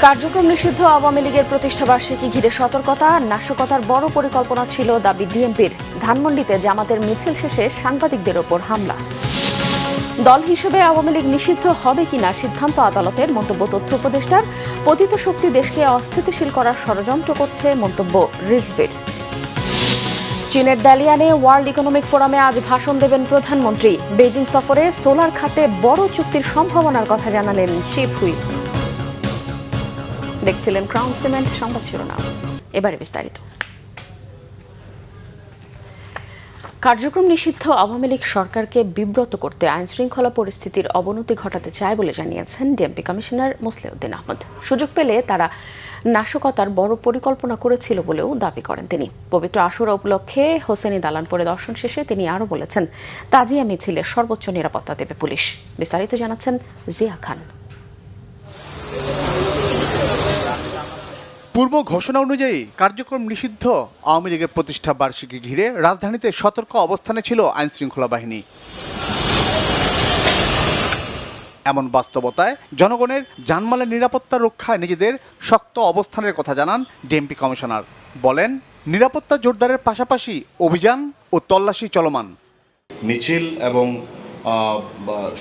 কার্যক্রম নিষিদ্ধ আওয়ামী লীগের প্রতিষ্ঠাবার্ষিকী ঘিরে সতর্কতা, নাশকতার বড় পরিকল্পনা ছিল দাবি ডিএমপির। ধানমন্ডিতে জামাতের মিছিল শেষে সাংবাদিকদের ওপর হামলা। দল হিসেবে আওয়ামী লীগ নিষিদ্ধ হবে কিনা সিদ্ধান্ত আদালতের, মন্তব্য তথ্য উপদেষ্টার। পতিত শক্তি দেশকে অস্থিতিশীল করার ষড়যন্ত্র করছে, মন্তব্য রিজভির। চীনের দালিয়ানে ওয়ার্ল্ড ইকোনমিক ফোরামে আজ ভাষণ দেবেন প্রধানমন্ত্রী। বেইজিং সফরে সোলার খাতে বড় চুক্তির সম্ভাবনার কথা জানালেন শিবহুই। দেখছিলেন ক্রাউন সিমেন্ট সংবাদ শিরোনাম, এবারে বিস্তারিত। কার্যক্রম নিষিদ্ধ আওয়ামী লীগ সরকারকে বিব্রত করতে আইন শৃঙ্খলা পরিস্থিতির অবনতি ঘটাতে চায় বলে জানিয়েছেন ডিএমপি কমিশনার মোসলেউদ্দিন আহমদ। সুযোগ পেলে তারা নাশকতার বড় পরিকল্পনা করেছিল বলেও দাবি করেন তিনি। পবিত্র আশুরা উপলক্ষে হোসেনি দালান পরিদর্শন শেষে তিনি আরও বলেছেন, তাজিয়া মিছিলে সর্বোচ্চ নিরাপত্তা দেবে পুলিশ। বিস্তারিত জানাচ্ছেন জিয়া খান। পূর্ব ঘোষণা অনুযায়ী কার্যক্রম নিষিদ্ধ আওয়ামী লীগের প্রতিষ্ঠা বার্ষিকী ঘিরে রাজধানীতে সতর্ক অবস্থানে ছিল আইন শৃঙ্খলা বাহিনী। এমন বাস্তবতায় জনগণের জানমালের নিরাপত্তা রক্ষায় নিজেদের শক্ত অবস্থানের কথা জানান ডিএমপি কমিশনার। বলেন, নিরাপত্তা জোরদারের পাশাপাশি অভিযান ও তল্লাশি চলমান। মিছিল এবং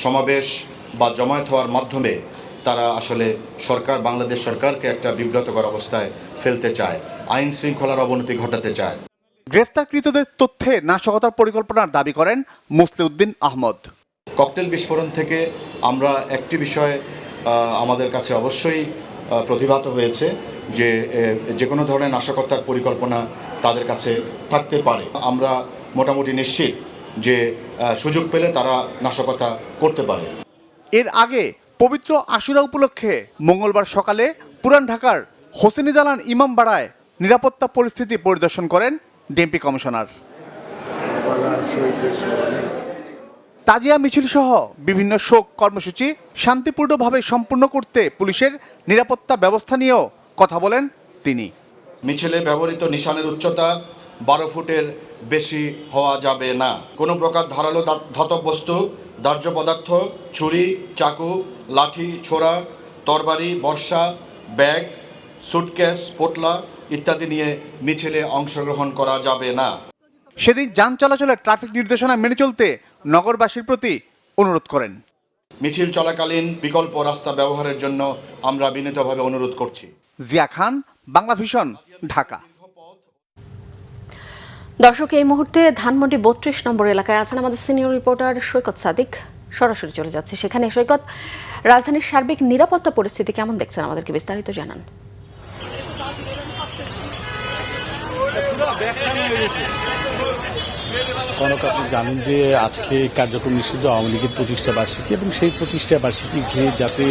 সমাবেশ বা জমায়েত হওয়ার মাধ্যমে তারা আসলে বাংলাদেশ সরকারকে একটা বিব্রতকর অবস্থায় ফেলতে চায়, আইন শৃঙ্খলার অবনতি ঘটাতে চায়। গ্রেফতারকৃতদের তথ্যে নাশকতার পরিকল্পনার দাবি করেন মোসলেউদ্দিন আহমদ। ককটেল বিস্ফোরণ থেকে আমরা একটি বিষয় আমাদের কাছে অবশ্যই প্রতিভাত হয়েছে যে কোনো ধরনের নাশকতার পরিকল্পনা তাদের কাছে থাকতে পারে। আমরা মোটামুটি নিশ্চিত যে সুযোগ পেলে তারা নাশকতা করতে পারে। এর আগে পবিত্র আশুরা উপলক্ষে মঙ্গলবার সকালে পুরান ঢাকার হোসেনি দালান ইমামবাড়ায় নিরাপত্তা পরিস্থিতি পরিদর্শন করেন ডিএমপি কমিশনার। তাজিয়া মিছিল সহ বিভিন্ন শোক কর্মসূচি শান্তিপূর্ণভাবে সম্পূর্ণ করতে পুলিশের নিরাপত্তা ব্যবস্থা নিয়েও কথা বলেন তিনি। মিছিলে ব্যবহৃত নিশানের উচ্চতা 12 ফুটের বেশি হওয়া যাবে না। কোনো প্রকার ধারালো ধাতব বস্তু, দাহ্য পদার্থ, ছুরি, চাকু, লাঠি, ছোরা, তরবারি, বর্ষা, ব্যাগ, সুটকেস, পোটলা ইত্যাদি নিয়ে মিছিলে অংশগ্রহণ করা যাবে না। সেদিন যান চলাচলের ট্রাফিক নির্দেশনা মেনে চলতে নগরবাসীর প্রতি অনুরোধ করেন। মিছিল চলাকালীন বিকল্প রাস্তা ব্যবহারের জন্য আমরা বিনীতভাবে অনুরোধ করছি। জিয়া খান, বাংলা ভিশন, ঢাকা। দর্শক, এই মুহূর্তে ধানমন্ডি 32 নম্বর এলাকায় আছেন আমাদের সিনিয়র রিপোর্টার সৈকত সাদিক। সরাসরি চলে যাচ্ছে সেখানে। সৈকত, রাজধানীর সার্বিক নিরাপত্তা পরিস্থিতি কেমন দেখছেন, আমাদেরকে বিস্তারিত জানান। আপনি জানেন যে আজকে কার্যক্রম নিষিদ্ধ আওয়ামী লীগের প্রতিষ্ঠা বার্ষিকী, এবং সেই প্রতিষ্ঠা বার্ষিকী ঘিরে যাতে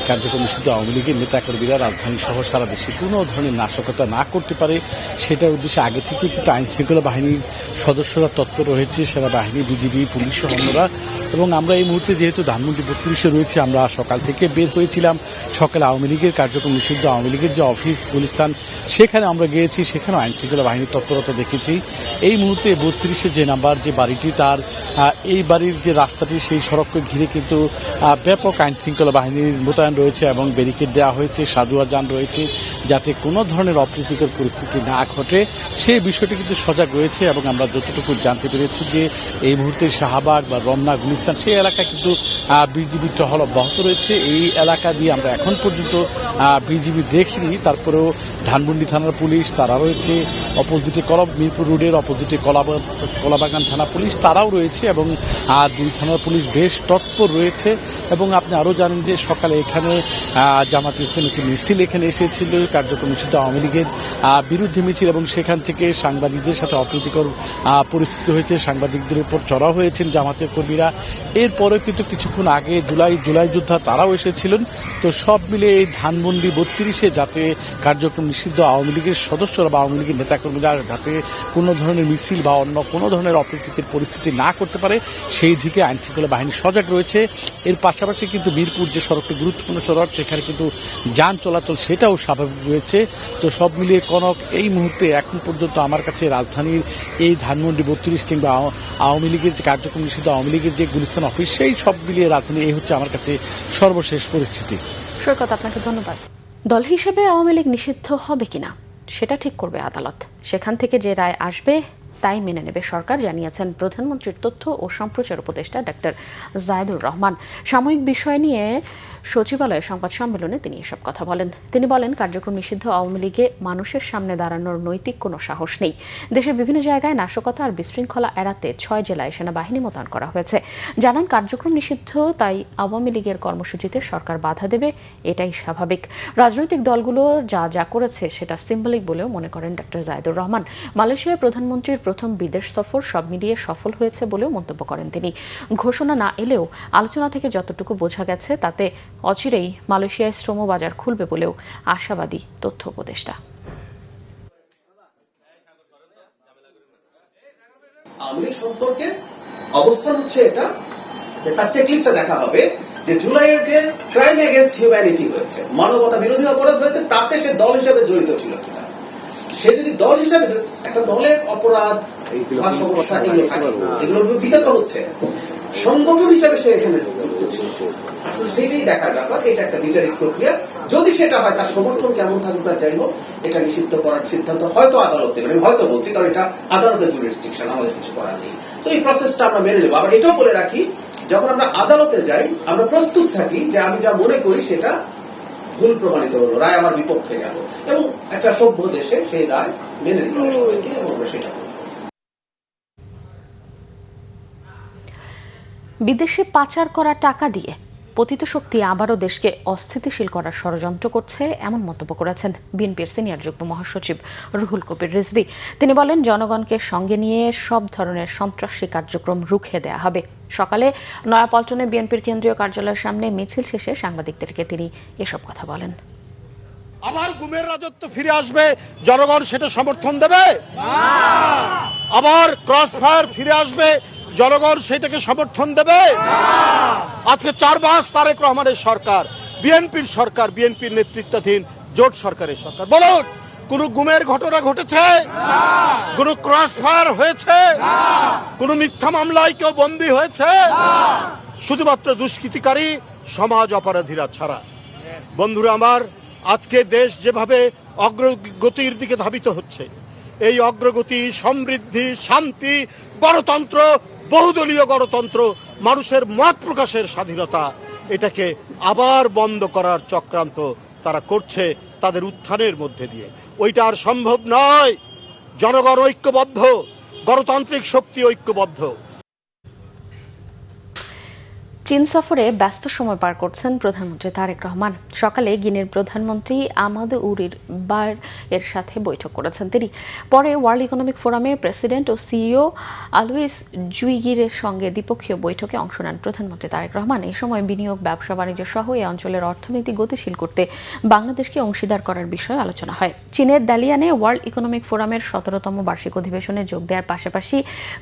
কার্যক্রম নিষিদ্ধ আওয়ামী লীগের নেতাকর্মীরা রাজধানী সহ সারা দেশে কোনো ধরনের নাশকতা না করতে পারে সেটার উদ্দেশ্যে আগে থেকে কিন্তু আইন শৃঙ্খলা বাহিনীর সদস্যরা তৎপর রয়েছে, সেনাবাহিনী, বিজিবি, পুলিশ সহ অন্যরা। এবং আমরা এই মুহূর্তে যেহেতু ধানমন্ডি 32-এ রয়েছে, আমরা সকাল থেকে বের হয়েছিলাম। সকালে আওয়ামী লীগের কার্যক্রম নিষিদ্ধ আওয়ামী লীগের যে অফিস গুলিস্তান, সেখানে আমরা গিয়েছি, সেখানেও আইন শৃঙ্খলা বাহিনীর তৎপরতা দেখেছি। এই মুহূর্তে 32-এ যে নাম্বার যে বাড়িটি, তার এই বাড়ির যে রাস্তাটি, সেই সড়ককে ঘিরে কিন্তু ব্যাপক আইন শৃঙ্খলা বাহিনীর মোতায়েন রয়েছে এবং ব্যারিকেড দেওয়া হয়েছে, সাজোয়া যান রয়েছে, যাতে কোনো ধরনের অপ্রীতিকর পরিস্থিতি না ঘটে সেই বিষয়টি কিন্তু সজাগ রয়েছে। এবং আমরা যতটুকু জানতে পেরেছি যে এই মুহূর্তে শাহবাগ বা রমনা, গুলিস্তান সেই এলাকা কিন্তু বিজিবি টহল অব্যাহত রয়েছে। এই এলাকা দিয়ে আমরা এখন পর্যন্ত বিজিবি দেখিনি, তারপরেও ধানমন্ডি থানার পুলিশ তারা রয়েছে, অপোজিটে মিরপুর রোডের অপোজিটে কলাবাগান থানা পুলিশ তারাও রয়েছে, এবং 2 থানার পুলিশ বেশ তৎপর রয়েছে। এবং আপনি আরও জানেন যে সকালে এখানে জামাত ইসলামী একটি মিছিল এখানে এসেছিল, কার্যক্রম নিষিদ্ধ আওয়ামী লীগের বিরুদ্ধে মিছিল, এবং সেখান থেকে সাংবাদিকদের সাথে অপ্রীতিকর পরিস্থিতি হয়েছে, সাংবাদিকদের উপর চড়াও হয়েছেন জামাতের কর্মীরা। এরপরে কিন্তু কিছুক্ষণ আগে জুলাই যোদ্ধা তারাও এসেছিলেন। তো সব মিলে এই ধানমন্ডি 32-এ যাতে কার্যক্রম নিষিদ্ধ আওয়ামী লীগের সদস্যরা বা আওয়ামী লীগের নেতাকর্মীরা যাতে কোনো ধরনের মিছিল বা অন্য কোনো ধরনের অপ্রীতিকর পরিস্থিতি না করতে পারে সেই দিকে আইন শৃঙ্খলা বাহিনী সজাগ রয়েছে। এর পাশাপাশি কিন্তু মিরপুর যে সড়কটি গুরুত্বপূর্ণ সড়ক, সেখানে কিন্তু যান চলাচল সেটাও স্বাভাবিক রয়েছে। তো সব মিলিয়ে কনক এই মুহূর্তে এখন পর্যন্ত আমার কাছে রাজধানীর এই ধানমন্ডি 32 কিংবা আওয়ামী লীগের যে কার্যক্রম নিষিদ্ধ আওয়ামী লীগের যে গুলিস্তান অফিস, সেই সব মিলিয়ে রাজধানী এই হচ্ছে আমার কাছে সর্বশেষ পরিস্থিতি। সৈকত, আপনাকে ধন্যবাদ। দল হিসেবে আওয়ামী লীগ নিষিদ্ধ হবে কিনা সেটা ঠিক করবে আদালত। সেখান থেকে যে রায় আসবে তাই মেনে নেবে সরকার, জানিয়েছেন প্রধানমন্ত্রীর তথ্য ও সম্প্রচার উপদেষ্টা ডক্টর জায়েদুর রহমান। সাময়িক বিষয় নিয়ে সচিবালয়ে সংবাদ সম্মেলনে তিনি এসব কথা বলেন। তিনি বলেন, কার্যক্রম নিষিদ্ধ আওয়ামী লীগে মানুষের সামনে দাঁড়ানোর নৈতিক কোনো সাহস নেই। দেশের বিভিন্ন জায়গায় নাশকতা আর বিশৃঙ্খলা এড়াতে 6 জেলায় সেনাবাহিনী মোতায়েন করা হয়েছে। জানান, কার্যক্রম নিষিদ্ধ, তাই আওয়ামী লীগের কর্মসূচিতে সরকার বাধা দেবে, এটাই স্বাভাবিক। রাজনৈতিক দলগুলো যা যা করেছে সেটা সিম্বলিক বলেও মনে করেন ডক্টর জায়েদুর রহমান। মালয়েশিয়ায় প্রধানমন্ত্রীর প্রথম বিদেশ সফর সব মিলিয়ে সফল হয়েছে বলেও মন্তব্য করেন তিনি। ঘোষণা না এলেও আলোচনা থেকে যতটুকু বোঝা গেছে তাতে অচিরেই মালয়েশিয়ায় শ্রম বাজার খুলবে বলেও আশাবাদী তথ্য উপদেষ্টা। আওয়ামী লীগ সম্পর্কে অবস্থান হচ্ছে এটা যে তার চেকলিস্টটা দেখা হবে যে জুলাইয়ে যে ক্রাইম এগেইনস্ট হিউম্যানিটি হয়েছে, মানবতা বিরোধী অপরাধ হয়েছে, তাতে সে দল হিসেবে জড়িত ছিল কিনা। সে যদি দল হিসেবে, একটা দলের অপরাধ এগুলোর বিচার করা হচ্ছে, সংগঠন হিসেবে সে এখানে যুক্ত ছিল, আসলে সেটাই দেখার ব্যাপার। এটা একটা বিচারিক প্রক্রিয়া। যদি সেটা হয়, তার সমর্থন কেমন থাকুক আর যাই হোক, এটা নিষিদ্ধ করার সিদ্ধান্ত হয়তো আদালতে, মানে হয়তো বলছি কারণ এটা আদালতের জুরিসডিকশন, আমাদের কিছু করার নেই। তো এই প্রসেসটা আমরা মেনে নেবো। আবার এটাও বলে রাখি, যখন আমরা আদালতে যাই আমরা প্রস্তুত থাকি যে আমি যা মনে করি সেটা ভুল প্রমাণিত হলো, রায় আমার বিপক্ষে গেল, এবং একটা সভ্য দেশে সেই রায় মেনে নিতে হবে সবাইকে, এবং আমরা সেটা বিদেশে পাচার করা টাকা দিয়ে পতিত শক্তি আবারও দেশকে অস্থিতিশীল করার ষড়যন্ত্র করছে, এমন মন্তব্য করেছেন বিএনপির সিনিয়র যুগ্ম মহাসচিব রুহুল কবির রিজভী। তিনি বলেন, জনগণকে সঙ্গে নিয়ে সব ধরনের সন্ত্রাসী কার্যক্রম রুখে দেয়া হবে। সকালে নয়াপল্টনে বিএনপির কেন্দ্রীয় কার্যালয়ের সামনে মিছিল শেষে সাংবাদিকদেরকে তিনি এসব কথা বলেন। আবার গুমের রাজত্ব ফিরে আসবে, জনগণ সেটা সমর্থন দেবে? আবার ক্রস ফায়ার ফিরে আসবে, জনগণ সেটাকে সমর্থন দেবে? আজকে 4 মাস তারেক রহমানের সরকার, বিএনপির সরকার, বিএনপির নেতৃত্বাধীন জোট সরকারের সরকার, বলুন কোন গুমের ঘটনা ঘটেছে? কোন ক্রস ফায়ার হয়েছে? কোন মিথ্যা মামলায় কেউ বন্দী হয়েছে? শুধুমাত্র দুষ্কৃতিকারী সমাজ অপরাধীরা ছাড়া। বন্ধুরা আমার, আজকে দেশ যেভাবে অগ্রগতির দিকে ধাবিত হচ্ছে, এই অগ্রগতি, সমৃদ্ধি, শান্তি, গণতন্ত্র, বহুদলীয় গণতন্ত্র, মানুষের মত প্রকাশের স্বাধীনতা, এটাকে আবার বন্ধ করার চক্রান্ত তারা করছে তাদের উত্থানের মধ্যে দিয়ে। ওইটা আর সম্ভব নয়। জনগণ ঐক্যবদ্ধ, গণতান্ত্রিক শক্তি ঐক্যবদ্ধ। চীন সফরে ব্যস্ত সময় পার করছেন প্রধানমন্ত্রী তারেক রহমান। সকালে গিনির প্রধানমন্ত্রী আমাদ উরির বার এর সাথে বৈঠক করেছেন তিনি। পরে ওয়ার্ল্ড ইকোনমিক ফোরামে প্রেসিডেন্ট ও সিইও আলুইস জুইগিরের সঙ্গে দ্বিপক্ষীয় বৈঠকে অংশ নেন প্রধানমন্ত্রী তারেক রহমান। এই সময় বিনিয়োগ, ব্যবসা বাণিজ্য সহ এই অঞ্চলের অর্থনীতি গতিশীল করতে বাংলাদেশকে অংশীদার করার বিষয়ে আলোচনা হয়। চীনের দালিয়ানে ওয়ার্ল্ড ইকোনমিক ফোরামের 17তম বার্ষিক অধিবেশনে যোগ দেওয়ার পাশাপাশি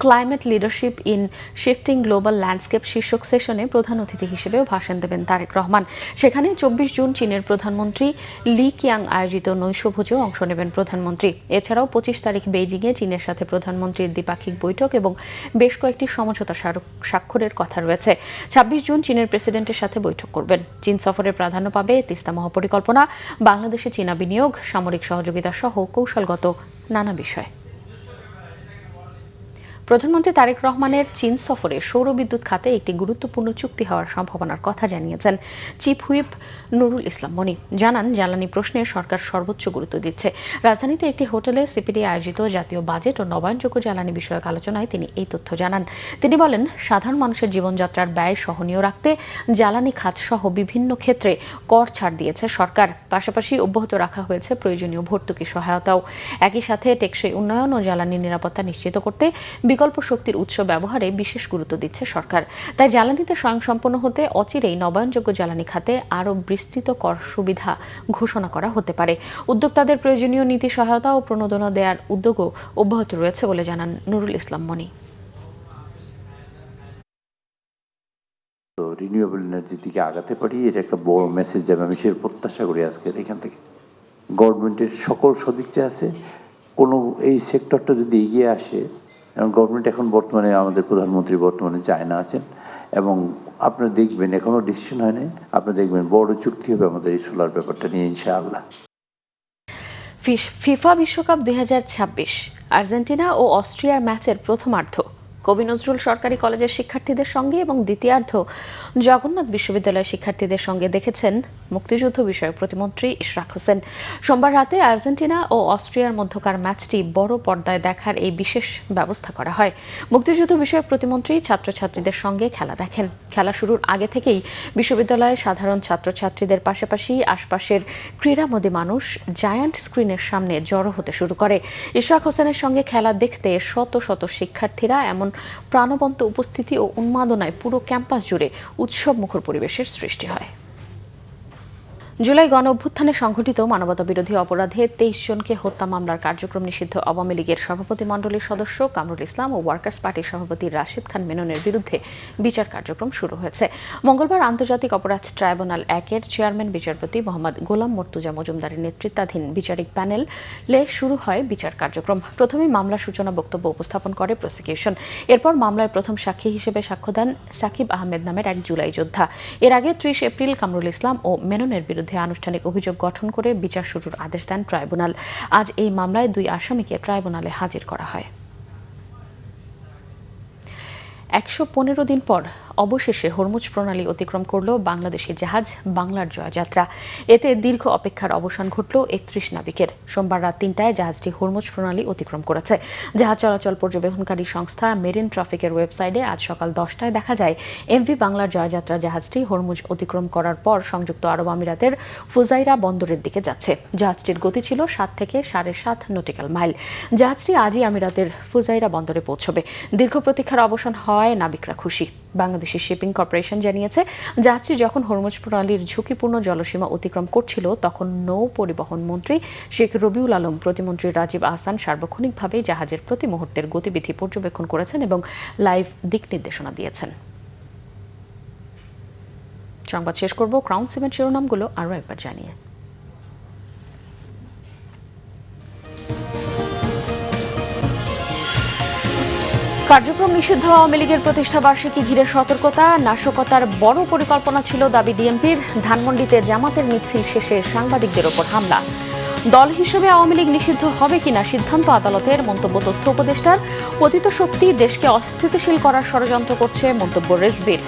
climate leadership in shifting global landscape শীর্ষক সেশনে প্রধান অতিথি হিসেবেও ভাষণ দেবেন তারেক রহমান। সেখানে 24 জুন চীনের প্রধানমন্ত্রী লি কিয়াং আয়োজিত নৈশভোজেও অংশ নেবেন প্রধানমন্ত্রী। এছাড়াও 25 তারিখ বেইজিংয়ে চীনের সাথে প্রধানমন্ত্রীর দ্বিপাক্ষিক বৈঠক এবং বেশ কয়েকটি সমঝোতা স্বাক্ষরের কথা রয়েছে। 26 জুন চীনের প্রেসিডেন্টের সাথে বৈঠক করবেন। চীন সফরে প্রাধান্য পাবে তিস্তা মহাপরিকল্পনা, বাংলাদেশে চীনা বিনিয়োগ, সামরিক সহযোগিতা সহ কৌশলগত নানা বিষয়। প্রধানমন্ত্রী তারেক রহমানের চীন সফরে সৌর বিদ্যুৎ খাতে একটি গুরুত্বপূর্ণ চুক্তি হওয়ার সম্ভাবনার কথা জানিয়েছেন চিফ হুইপ নুরুল ইসলাম মনি। জানান, জ্বালানি প্রশ্নে সরকার সর্বোচ্চ গুরুত্ব দিচ্ছে। রাজধানীতে একটি হোটেলে সিপিডি আয়োজিত জাতীয় বাজেট ও নবায়নযোগ্য জ্বালানি বিষয়ক আলোচনায় তিনি এই তথ্য জানান। তিনি বলেন, সাধারণ মানুষের জীবনযাত্রার ব্যয় সহনীয় রাখতে জ্বালানি খাত সহ বিভিন্ন ক্ষেত্রে কর ছাড় দিয়েছে সরকার। পাশাপাশি অব্যাহত রাখা হয়েছে প্রয়োজনীয় ভর্তুকি সহায়তাও। একই সাথে টেকসই উন্নয়ন ও জ্বালানি নিরাপত্তা নিশ্চিত করতে বিকল্প শক্তির উৎস ব্যবহারে বিশেষ গুরুত্ব দিচ্ছে সরকার। তাই জ্বালানিতে স্বয়ংসম্পন্ন হতে অচিরেই নবায়নযোগ্য জ্বালানি খাতে আরও বিস্তৃত কর সুবিধা ঘোষণা করা হতে পারে। উদ্যোক্তাদের প্রয়োজনীয় নীতি সহায়তা ও প্রণোদনা দেওয়ার উদ্যোগও অব্যাহত রয়েছে বলে জানান নুরুল ইসলাম মনি। রিনিউয়েবল এনার্জির দিকে আগাতে পারি, এটা একটা বড় মেসেজ যাবে, আমি সে প্রত্যাশা করি আজকের এখান থেকে। গভর্নমেন্টের সকল সদিচ্ছা আছে, কোনো এই সেক্টরটা যদি এগিয়ে আসে, এবং গভর্নমেন্ট এখন বর্তমানে আমাদের প্রধানমন্ত্রী বর্তমানে চায়না আছেন, এবং আপনারা দেখবেন এখনো ডিসিশন হয়নি, আপনারা দেখবেন বড় চুক্তি হবে আমাদের এই সোলার ব্যাপারটা নিয়ে ইনশাআল্লাহ। ফিফা বিশ্বকাপ 2026 আর্জেন্টিনা ও অস্ট্রিয়ার ম্যাচের প্রথমার্ধ কবি নজরুল সরকারি কলেজের শিক্ষার্থীদের সঙ্গে এবং দ্বিতীয়ার্ধ জগন্নাথ বিশ্ববিদ্যালয়ের শিক্ষার্থীদের সঙ্গে দেখেছেন মুক্তিযুদ্ধ বিষয়ক প্রতিমন্ত্রী ইশরাক হোসেন। সোমবার রাতে আর্জেন্টিনা ও অস্ট্রিয়ার মধ্যকার ম্যাচটি বড় পর্দায় দেখার এই বিশেষ ব্যবস্থা করা হয়। মুক্তিযুদ্ধ বিষয়ক প্রতিমন্ত্রী ছাত্রছাত্রীদের সঙ্গে খেলা দেখেন। খেলা শুরুর আগে থেকেই বিশ্ববিদ্যালয়ে সাধারণ ছাত্রছাত্রীদের পাশাপাশি আশপাশের ক্রীড়ামোদী মানুষ জায়ান্ট স্ক্রিনের সামনে জড়ো হতে শুরু করে। ইশরাক হোসেনের সঙ্গে খেলা দেখতে শত শত শিক্ষার্থীরা এমন প্রাণবন্ত উপস্থিতি ও উন্মাদনায় পুরো ক্যাম্পাস জুড়ে উৎসব মুখর পরিবেশের সৃষ্টি হয়। জুলাই গণ অভ্যুত্থানে সংঘটিত মানবতা বিরোধী অপরাধে 23 জনকে হত্যা মামলার কার্যক্রম নিষিদ্ধ আওয়ামী লীগের সভাপতি মণ্ডলীর সদস্য কামরুল ইসলাম ও ওয়ার্কার্স পার্টির সভাপতি রাশিদ খান মেননের বিরুদ্ধে বিচার কার্যক্রম শুরু হয়েছে। মঙ্গলবার আন্তর্জাতিক অপরাধ ট্রাইব্যুনাল 1-এর চেয়ারম্যান বিচারপতি মোহাম্মদ গোলাম মর্তুজা মজুমদারের নেতৃত্বাধীন বিচারিক প্যানেলে শুরু হয় বিচার কার্যক্রম। প্রথমে মামলা সূচনা বক্তব্য উপস্থাপন করে প্রসিকিউশন। এরপর মামলায় প্রথম সাক্ষী হিসেবে সাক্ষ্য দেন সাকিব আহমেদ নামের এক জুলাই যোদ্ধা। এর আগে 30 এপ্রিল কামরুল ইসলাম ও মেননের বিরুদ্ধে আনুষ্ঠানিক অভিযোগ গঠন করে বিচার শুরুর আদেশ দেন ট্রাইব্যুনাল। আজ এই মামলায় 2 আসামিকে ট্রাইব্যুনালে হাজির করা হয়। 115 দিন পর অবশেষে হরমুজ প্রণালী অতিক্রম করল বাংলাদেশি জাহাজ বাংলার জয়যাত্রা। এতে দীর্ঘ অপেক্ষার অবসান ঘটল 31 নাবিকের। সোমবার রাত 3টায় জাহাজটি হরমুজ প্রণালী অতিক্রম করেছে। জাহাজ চলাচল পর্যবেক্ষণকারী সংস্থা মেরিন ট্রাফিকের ওয়েবসাইটে আজ সকাল 10টায় দেখা যায় এমভি বাংলার জয়যাত্রা জাহাজটি হরমুজ অতিক্রম করার পর সংযুক্ত আরব আমিরাতের ফুজাইরা বন্দরের দিকে যাচ্ছে। জাহাজটির গতি ছিল 7 থেকে 7.5 নটিক্যাল মাইল। জাহাজটি আজই আমিরাতের ফুজাইরা বন্দরে পৌঁছবে। দীর্ঘ প্রতীক্ষার অবসান হওয়ায় নাবিকরা খুশি। বাংলাদেশি শিপিং কর্পোরেশন জানিয়েছে, জাহাজটি যখন হরমুজ প্রণালীর ঝুঁকিপূর্ণ জলসীমা অতিক্রম করছিল তখন নৌ পরিবহন মন্ত্রী শেখ রবিউল আলম, প্রতিমন্ত্রী রাজীব আহসান সার্বক্ষণিকভাবে জাহাজের প্রতি মুহূর্তের গতিবিধি পর্যবেক্ষণ করেছেন এবং লাইভ দিক নির্দেশনা দিয়েছেন। সংবাদ শেষ করব ক্রাউন সিমেন্ট শিরোনামগুলো আরও একবার জানিয়ে। কার্যক্রম নিষিদ্ধ আওয়ামী লীগের প্রতিষ্ঠা বার্ষিকী ঘিরে সতর্কতা, নাশকতার বড় পরিকল্পনা ছিল দাবি ডিএমপির। ধানমন্ডিতে জামাতের মিছিল শেষে সাংবাদিকদের ওপর হামলা। দল হিসেবে আওয়ামী লীগ নিষিদ্ধ হবে কিনা সিদ্ধান্ত আদালতের, মন্তব্য তথ্য উপদেষ্টার। পতিত শক্তি দেশকে অস্থিতিশীল করার ষড়যন্ত্র করছে, মন্তব্য রিজভির।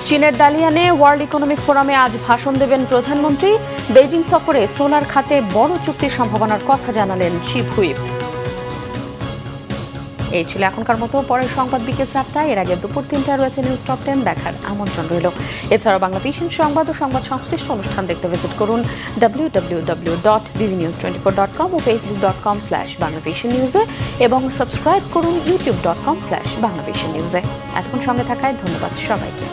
চীনের দালিয়ানে ওয়ার্ল্ড ইকোনমিক ফোরামে আজ ভাষণ দেবেন প্রধানমন্ত্রী। বেইজিং সফরে সোলার খাতে বড় চুক্তির সম্ভাবনার কথা জানালেন চিফ হুইপ। এই ছিল এখনকার মতো। পরের সংবাদ বিকেল 4টায়, এর আগে দুপুর 3টায় রয়েছে নিউজ টপ 10 দেখার আমন্ত্রণ রইল। এছাড়াও বাংলা ভিশন সংবাদ ও সংবাদ সংশ্লিষ্ট অনুষ্ঠান দেখতে ভিজিট করুন www.bbnews24.com ও facebook.com/banglavisionnews-এ এবং সাবস্ক্রাইব করুন youtube.com/banglavisionnews-এ। এতক্ষণ সঙ্গে থাকায় ধন্যবাদ সবাইকে।